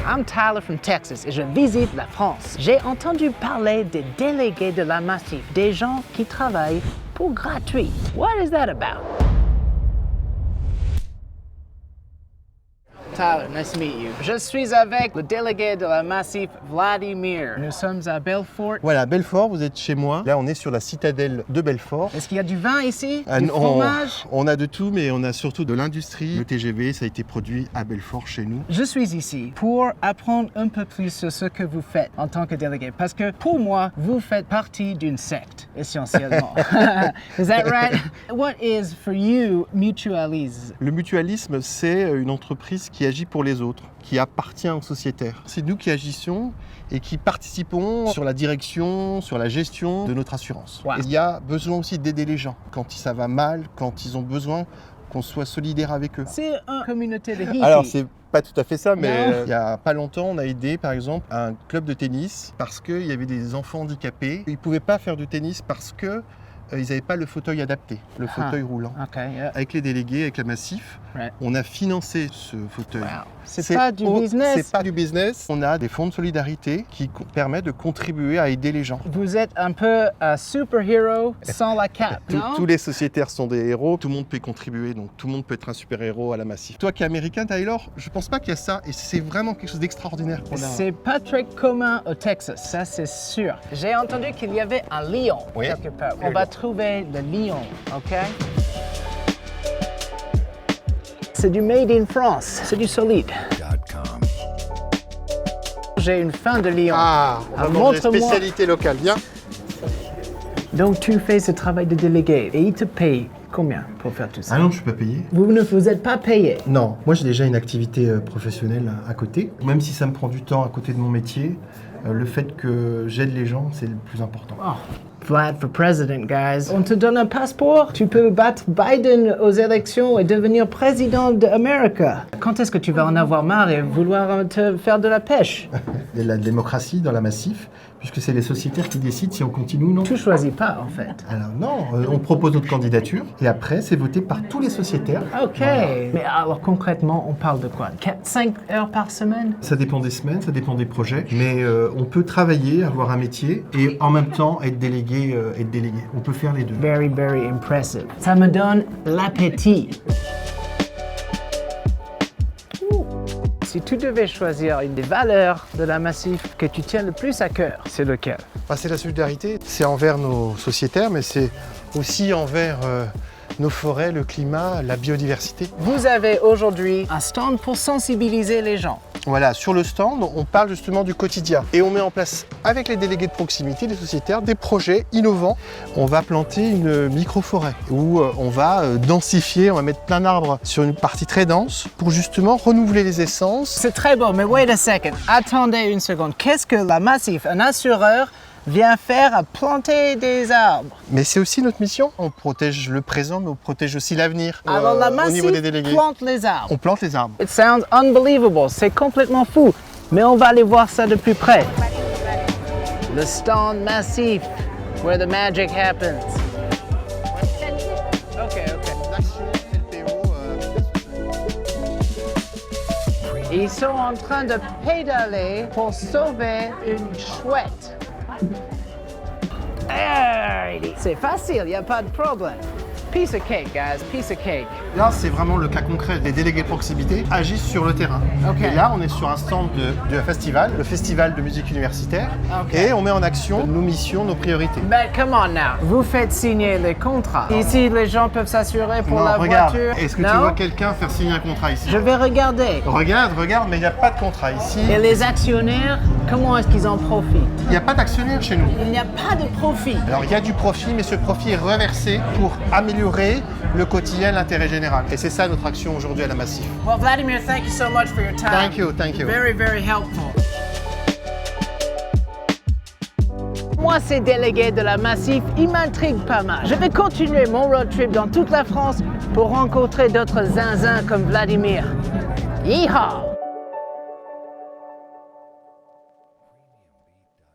I'm Tyler from Texas et je visite la France. J'ai entendu parler des délégués de la Massif, des gens qui travaillent pour gratuit. What is that about? Tyler, nice to meet you. Je suis avec le délégué de la Massif, Vladimir. Nous sommes à Belfort. Voilà, Belfort, vous êtes chez moi. Là, on est sur la citadelle de Belfort. Est-ce qu'il y a du vin ici? Du fromage? On a de tout, mais on a surtout de l'industrie. Le TGV, ça a été produit à Belfort, chez nous. Je suis ici pour apprendre un peu plus sur ce que vous faites en tant que délégué. Parce que pour moi, vous faites partie d'une secte, essentiellement. Is that right? What is, for you, Mutualise? Le mutualisme, c'est une entreprise qui agit pour les autres, qui appartient aux sociétaires. C'est nous qui agissons et qui participons sur la direction, sur la gestion de notre assurance. Wow. Et il y a besoin aussi d'aider les gens quand ça va mal, quand ils ont besoin qu'on soit solidaire avec eux. C'est une communauté de hippies. Alors, c'est pas tout à fait ça, mais Non. il y a pas longtemps, on a aidé par exemple un club de tennis parce qu'il y avait des enfants handicapés. Ils ne pouvaient pas faire du tennis parce que ils n'avaient pas le fauteuil adapté, le fauteuil roulant. Okay, yeah. Avec les délégués, avec la Massif, Right. on a financé ce fauteuil. Wow. C'est pas du business. C'est pas du business. On a des fonds de solidarité qui permettent de contribuer à aider les gens. Vous êtes un peu un super-héros sans la cape, non? Tous les sociétaires sont des héros, tout le monde peut y contribuer, donc tout le monde peut être un super-héros à la Massif. Toi qui es américain, Tyler, je pense pas qu'il y a ça, et c'est vraiment quelque chose d'extraordinaire qu'on a. C'est pas très commun au Texas, ça c'est sûr. J'ai entendu qu'il y avait un lion Oui. quelque part. On va trouver le lion, ok? C'est du made in France, c'est du solide. J'ai une fin de lion. Ah, on va Alors, manger montre-moi. spécialité locale, viens. Donc tu fais ce travail de délégué et il te paye combien pour faire tout ça? Ah non, je suis pas payé. Vous ne vous êtes pas payé? Non, moi j'ai déjà une activité professionnelle à côté. Même si ça me prend du temps à côté de mon métier, le fait que j'aide les gens, c'est le plus important. Oh, Vlad for president, guys. On te donne un passeport, tu peux battre Biden aux élections et devenir président d'Amérique. Quand est-ce que tu vas en avoir marre et vouloir te faire de la pêche? Il y a la démocratie dans la Massif, puisque c'est les sociétaires qui décident si on continue ou non. Tu choisis pas, en fait. Alors non, on propose notre candidature et après c'est voté par tous les sociétaires. Ok. Voilà. Mais alors concrètement, on parle de quoi? 5 heures par semaine? Ça dépend des semaines, ça dépend des projets, mais on peut travailler, avoir un métier et en même temps être délégué. On peut faire les deux. Very, very impressive. Ça me donne l'appétit. Si tu devais choisir une des valeurs de la Massif que tu tiens le plus à cœur, c'est lequel? C'est la solidarité, c'est envers nos sociétaires, mais c'est aussi envers nos forêts, le climat, la biodiversité. Vous avez aujourd'hui un stand pour sensibiliser les gens. Voilà, sur le stand, on parle justement du quotidien et on met en place avec les délégués de proximité, les sociétaires, des projets innovants. On va planter une micro-forêt où on va densifier, on va mettre plein d'arbres sur une partie très dense pour justement renouveler les essences. C'est très beau, mais wait a second. Attendez une seconde. Qu'est-ce que la Massif, un assureur, vient faire à planter des arbres? Mais c'est aussi notre mission. On protège le présent, mais on protège aussi l'avenir Alors la au niveau des Massif délégués. plante les arbres. On plante les arbres. It sounds unbelievable, c'est complètement fou. Mais on va aller voir ça de plus près. Le stand Massif, where the magic happens. Ok. Ils sont en train de pédaler pour sauver une chouette. Alrighty. C'est facile, il n'y a pas de problème. Piece of cake, guys, piece of cake. Là, c'est vraiment le cas concret. Les délégués de proximité agissent sur le terrain. Ok. Et là, on est sur un stand de festival, le festival de musique universitaire. Ok. Et on met en action nos missions, nos priorités. Mais come on now, vous faites signer les contrats. Ici, les gens peuvent s'assurer pour la regarde. voiture. Est-ce que Non? tu vois quelqu'un faire signer un contrat ici? Je vais regarder. Regarde, mais il n'y a pas de contrat ici. Et les actionnaires, comment est-ce qu'ils en profitent? Il n'y a pas d'actionnaire chez nous. Il n'y a pas de profit. Alors, il y a du profit, mais ce profit est reversé pour améliorer le quotidien, l'intérêt général. Et c'est ça notre action aujourd'hui à la Massif. Well, Vladimir, thank you so much for your time. Thank you. Very, very helpful. Moi, ces délégués de la Massif, ils m'intriguent pas mal. Je vais continuer mon road trip dans toute la France pour rencontrer d'autres zinzins comme Vladimir. Yeehaw!